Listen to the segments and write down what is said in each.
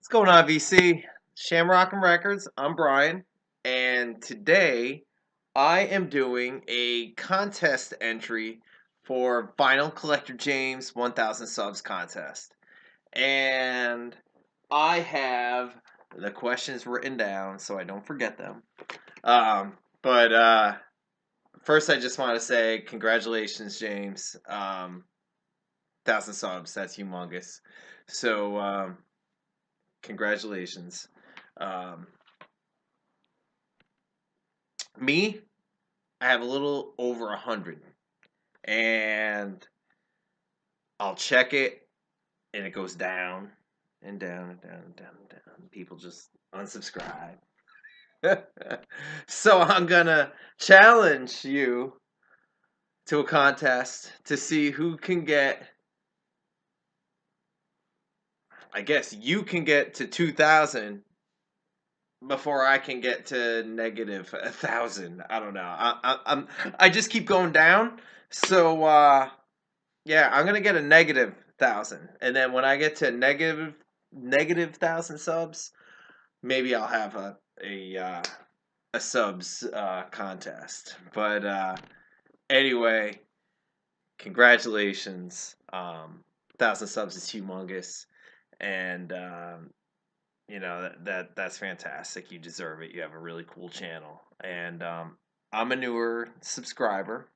What's going on, VC? Shamrock'n Records. I'm Brian, and today I am doing a contest entry for Vinyl Collector James 1000 Subs contest. And I have the questions written down so I don't forget them. But first, I just want to say congratulations, James. 1000 subs, that's humongous. So, congratulations. Um, Me, I have a little over 100, and I'll check it, and it goes down and down and down and down and down. People just unsubscribe. So I'm gonna challenge you to a contest to see who can get. I guess you can get to 2,000 before I can get to negative 1,000. I don't know. I just keep going down. So yeah, I'm gonna get a negative 1,000, and then when I get to negative 1,000 subs, maybe I'll have a subs contest. But anyway, congratulations. 1,000 subs is humongous, and that's fantastic. You deserve it. You have a really cool channel, and I'm a newer subscriber,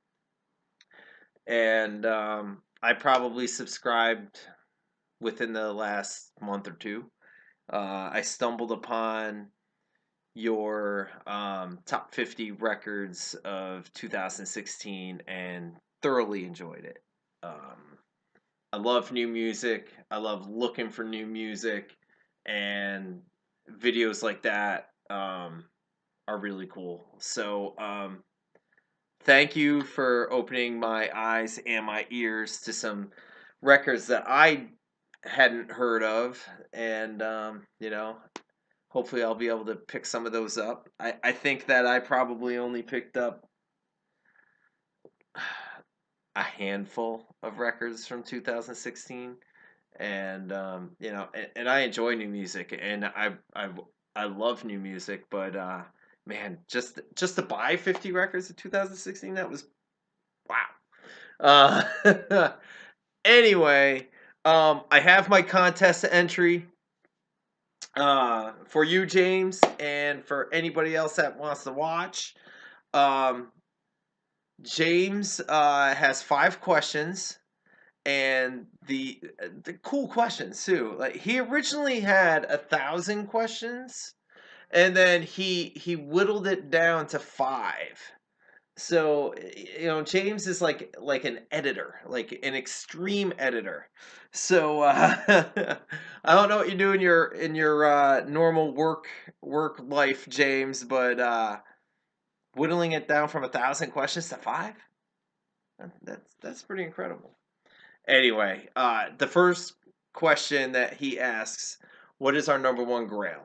and I probably subscribed within the last month or two. I stumbled upon your top 50 records of 2016 and thoroughly enjoyed it. I love new music. I love looking for new music, and videos like that are really cool. So, thank you for opening my eyes and my ears to some records that I hadn't heard of, and hopefully I'll be able to pick some of those up. I think that I probably only picked up a handful of records from 2016, and and I enjoy new music, and I love new music, but man, just to buy 50 records of 2016, that was wow. Anyway, I have my contest entry for you, James, and for anybody else that wants to watch. Um, James has 5 questions, and the cool questions too. Like, he originally had 1,000 questions, and then he whittled it down to 5. So James is like an editor, like an extreme editor. So I don't know what you do in your normal work life, James, but whittling it down from 1,000 questions to 5, that's pretty incredible. Anyway, the first question that he asks, what is our number one Grail?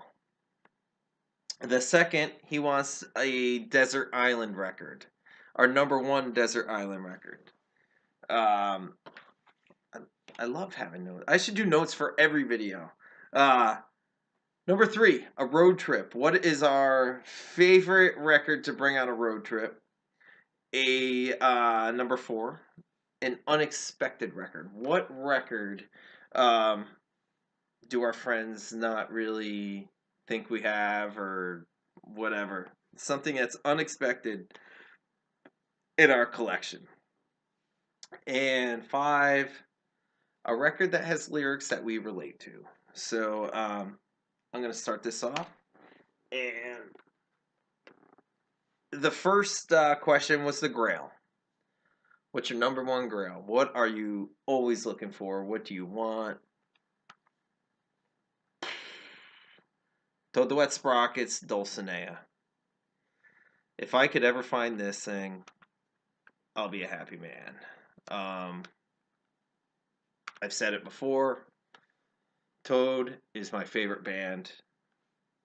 The second, he wants a desert island record. Our number one desert island record. Um, I, I love having notes. I should do notes for every video. Uh, Number 3, a road trip. What is our favorite record to bring on a road trip? Number 4, an unexpected record. What record um, do our friends not really think we have, or whatever? Something that's unexpected in our collection. And 5, a record that has lyrics that we relate to. So I'm going to start this off. And the first question was the Grail. What's your number one Grail? What are you always looking for? What do you want? Toad the Wet Sprockets, Dulcinea. If I could ever find this thing, I'll be a happy man. Um, I've said it before. Toad is my favorite band.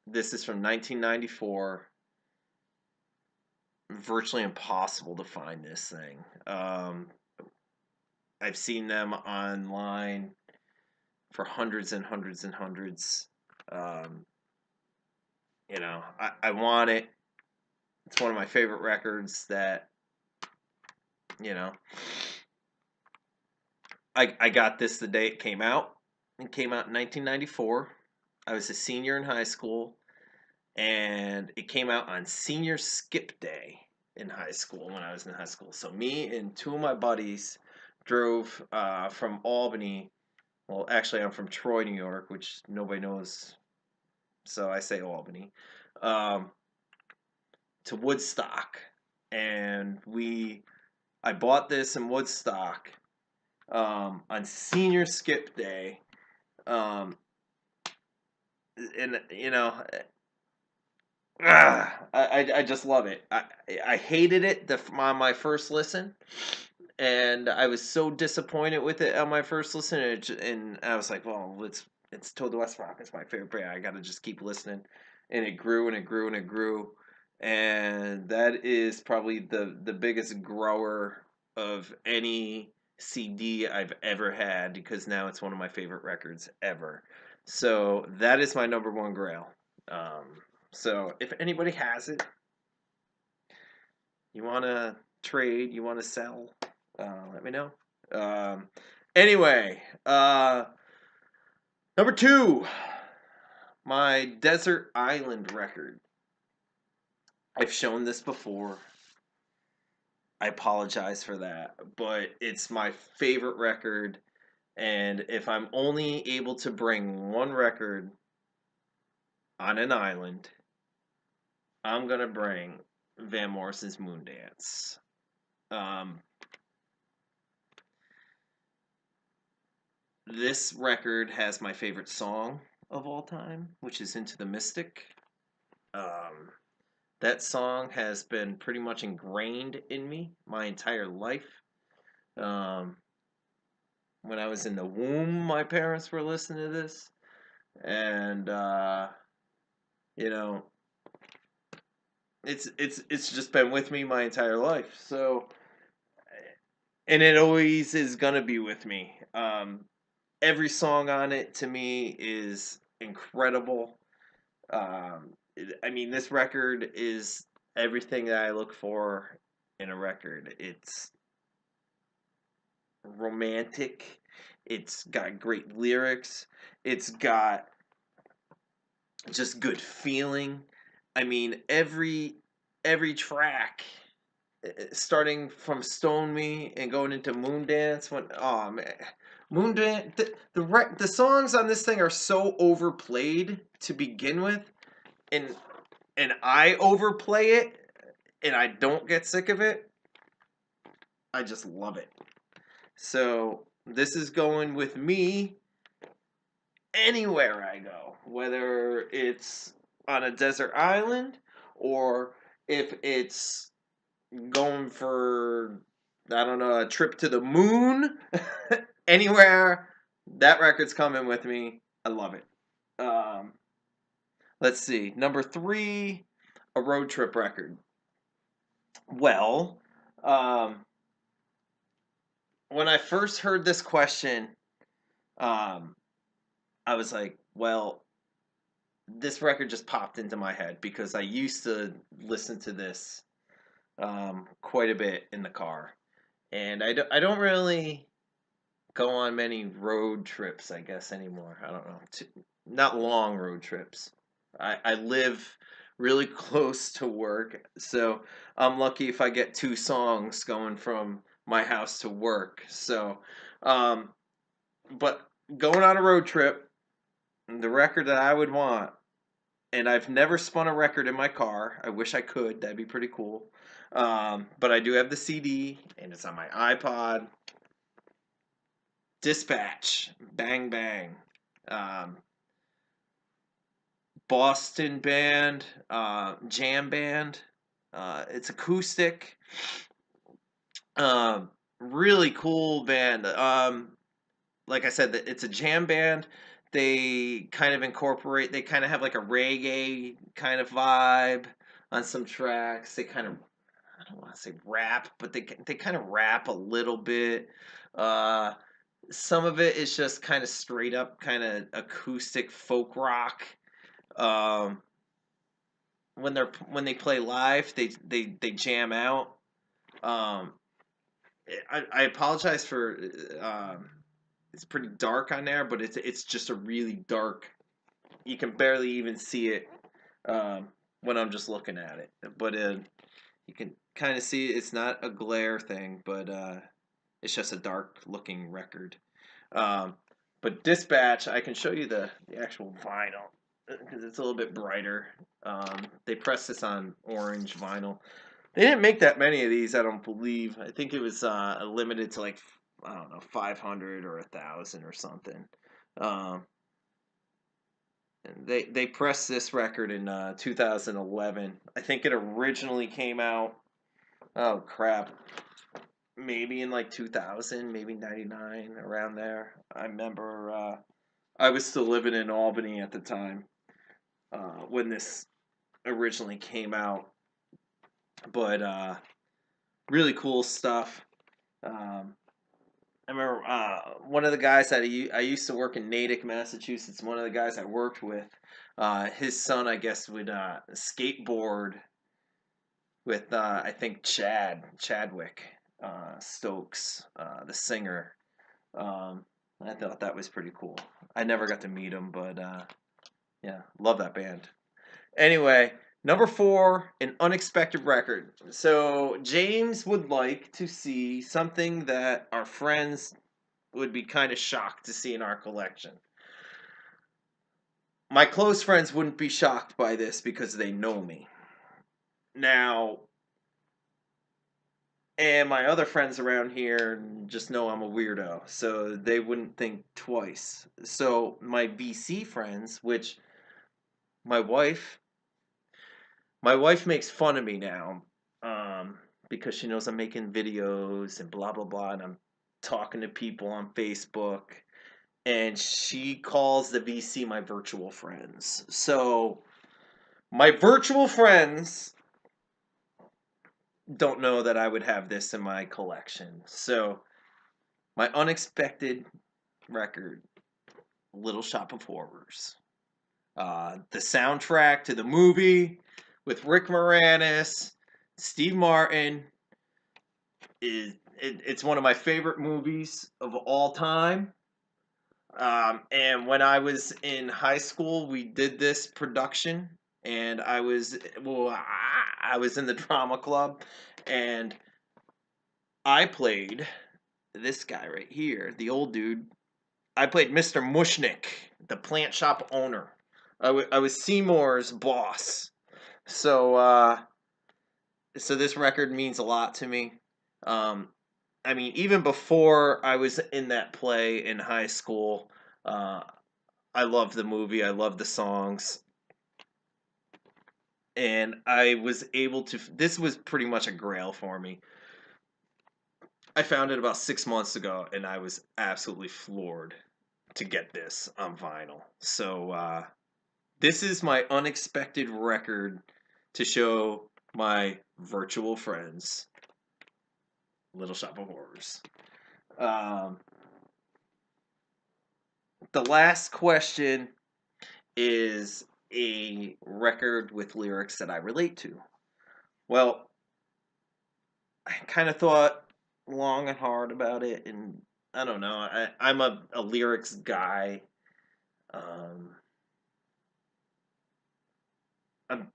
This is from 1994. Virtually impossible to find this thing. I've seen them online for hundreds and hundreds and hundreds. Um, I want it. It's one of my favorite records that, you know, I got this the day it came out. It came out in 1994. I was a senior in high school, and it came out on senior skip day in high school when I was in high school. So me and two of my buddies drove from Albany. Well, actually, I'm from Troy, New York, which nobody knows, so I say Albany, um, to Woodstock, and I bought this in Woodstock on senior skip day, um, and I just love it. I hated it on my first listen, and I was so disappointed with it on my first listen. And I was like, well, it's Toad the West Rock. It's my favorite band. I got to just keep listening, and it grew and it grew and it grew, and that is probably the biggest grower of any CD I've ever had, because now it's one of my favorite records ever. So that is my number one Grail. So if anybody has it, you want to trade, you want to sell, let me know. Um, anyway, number two, my Desert Island record. I've shown this before. I apologize for that, but it's my favorite record. And if I'm only able to bring one record on an island, I'm going to bring Van Morrison's Moondance. Um, this record has my favorite song of all time, which is Into the Mystic. Um, that song has been pretty much ingrained in me my entire life. Um, when I was in the womb, my parents were listening to this, and you know, it's just been with me my entire life. So, and it always is gonna be with me. Every song on it to me is incredible. I mean, this record is everything that I look for in a record. It's romantic. It's got great lyrics. It's got just good feeling. I mean, every track, starting from Stone Me and going into Moondance. When oh man, Moondance, the songs on this thing are so overplayed to begin with, and I overplay it, and I don't get sick of it. I just love it. So this is going with me anywhere I go, whether it's on a desert island or if it's going for, I don't know, a trip to the moon. Anywhere, that record's coming with me. I love it. Um, let's see. Number three, a road trip record. Well, um, when I first heard this question, um, I was like, well, this record just popped into my head because I used to listen to this quite a bit in the car. And I don't really go on many road trips, I guess, anymore. I don't know. Not long road trips. I live really close to work, so I'm lucky if I get two songs going from my house to work. So, um, but going on a road trip, the record that I would want, and I've never spun a record in my car. I wish I could. That'd be pretty cool. But I do have the CD, and it's on my iPod. Dispatch, Bang Bang, um, Boston band, jam band. It's acoustic. Really cool band. Like I said, it's a jam band. They kind of incorporate. They kind of have like a reggae kind of vibe on some tracks. They kind of, I don't want to say rap, but they kind of rap a little bit. Uh, some of it is just kind of straight up kind of acoustic folk rock. Um, when they play live, they jam out. Um, I apologize for it's pretty dark on there, but it's just a really dark. You can barely even see it when I'm just looking at it. But you can kind of see it's not a glare thing, but it's just a dark looking record. Um, but Dispatch, I can show you the actual vinyl because it's a little bit brighter. They pressed this on orange vinyl. They didn't make that many of these, I don't believe. I think it was limited to like I don't know 500 or 1,000 or something. Um, and they pressed this record in 2011. I think it originally came out. Oh crap! Maybe in like 2000, maybe 99, around there. I remember I was still living in Albany at the time when this originally came out. But really cool stuff. Um, I remember one of the guys that I used to work in Natick, Massachusetts. One of the guys I worked with, his son, I guess, would skateboard with I think Chadwick Stokes, the singer. Um, I thought that was pretty cool. I never got to meet him, but yeah, love that band. Anyway, number four, an unexpected record. So James would like to see something that our friends would be kind of shocked to see in our collection. My close friends wouldn't be shocked by this because they know me. Now, and my other friends around here just know I'm a weirdo, so they wouldn't think twice. So my VC friends, which my wife my wife makes fun of me now, because she knows I'm making videos and blah blah blah, and I'm talking to people on Facebook, and she calls the VC my virtual friends. So my virtual friends don't know that I would have this in my collection. So my unexpected record, Little Shop of Horrors. The soundtrack to the movie with Rick Moranis, Steve Martin it's one of my favorite movies of all time. And when I was in high school, we did this production, and I was in the drama club, and I played this guy right here, the old dude. I played Mr. Mushnick, the plant shop owner. I was Seymour's boss. So so this record means a lot to me. Um, I mean, even before I was in that play in high school, uh, I loved the movie. I loved the songs, and I was able to. This was pretty much a Grail for me. I found it about 6 months ago, and I was absolutely floored to get this on vinyl. So this is my unexpected record to show my virtual friends, Little Shop of Horrors. Um, the last question is a record with lyrics that I relate to. Well, I kind of thought long and hard about it, and I don't know. I'm a lyrics guy. Um, I'm,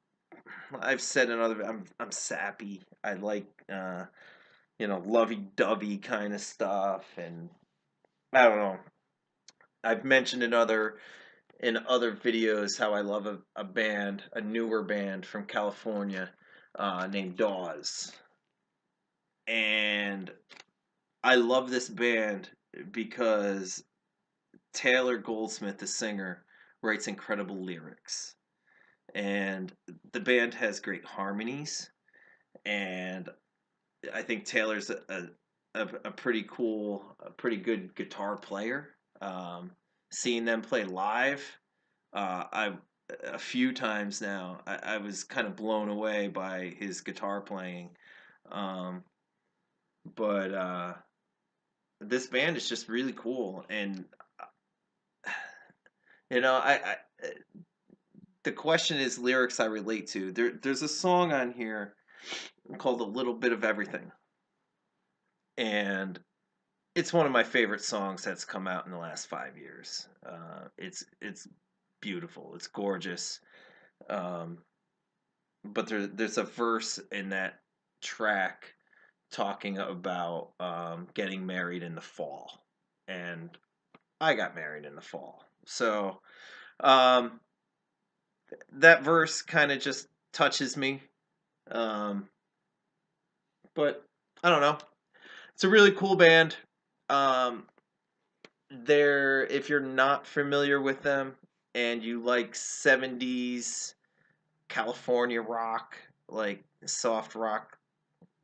I've said in other. I'm sappy. I like lovey dovey kind of stuff, and I don't know. I've mentioned in other videos how I love a band, a newer band from California, named Dawes. And I love this band because Taylor Goldsmith, the singer, writes incredible lyrics. And the band has great harmonies. And I think Taylor's a pretty cool, a pretty good guitar player. Seeing them play live, I a few times now, I was kind of blown away by his guitar playing. Um, but this band is just really cool, and you know, the question is lyrics I relate to. There's a song on here called "A Little Bit of Everything," and it's one of my favorite songs that's come out in the last 5 years. It's beautiful. It's gorgeous. Um, but there's a verse in that track talking about getting married in the fall, and I got married in the fall. So um, that verse kind of just touches me. Um, but I don't know. It's a really cool band. Um, if you're not familiar with them and you like 70s California rock, like soft rock,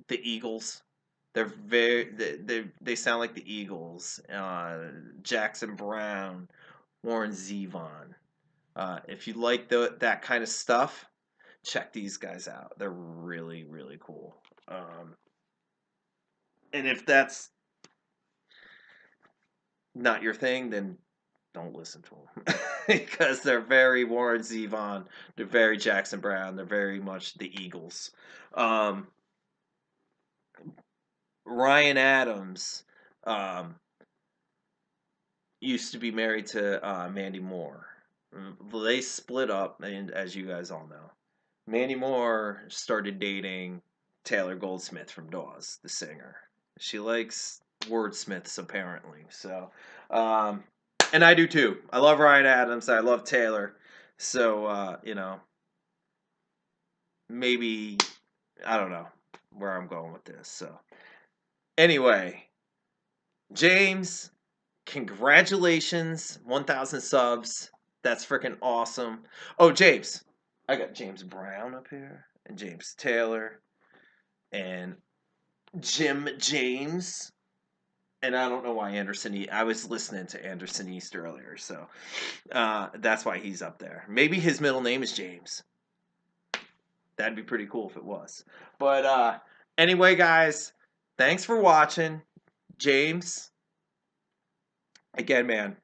the Eagles. They sound like the Eagles. Jackson Brown, Warren Zevon. If you like that kind of stuff, check these guys out. They're really really cool. And if that's not your thing, then don't listen to them because they're very Warren Zevon. They're very Jackson Brown. They're very much the Eagles. Um, Ryan Adams used to be married to Mandy Moore. They split up, and as you guys all know, Mandy Moore started dating Taylor Goldsmith from Dawes, the singer. She likes wordsmiths apparently. So, um, and I do too. I love Ryan Adams. I love Taylor. So maybe I don't know where I'm going with this. So anyway, James, congratulations, 1,000 subs. That's freaking awesome. Oh, James, I got James Brown up here, and James Taylor, and Jim James. And I don't know why I was listening to Anderson East earlier, so that's why he's up there. Maybe his middle name is James. That'd be pretty cool if it was. But anyway, guys, thanks for watching. James, again, man,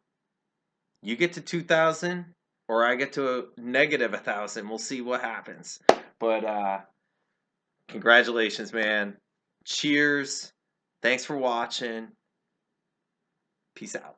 you get to 2,000 or I get to a negative 1,000. We'll see what happens. But congratulations, man. Cheers. Thanks for watching. Peace out.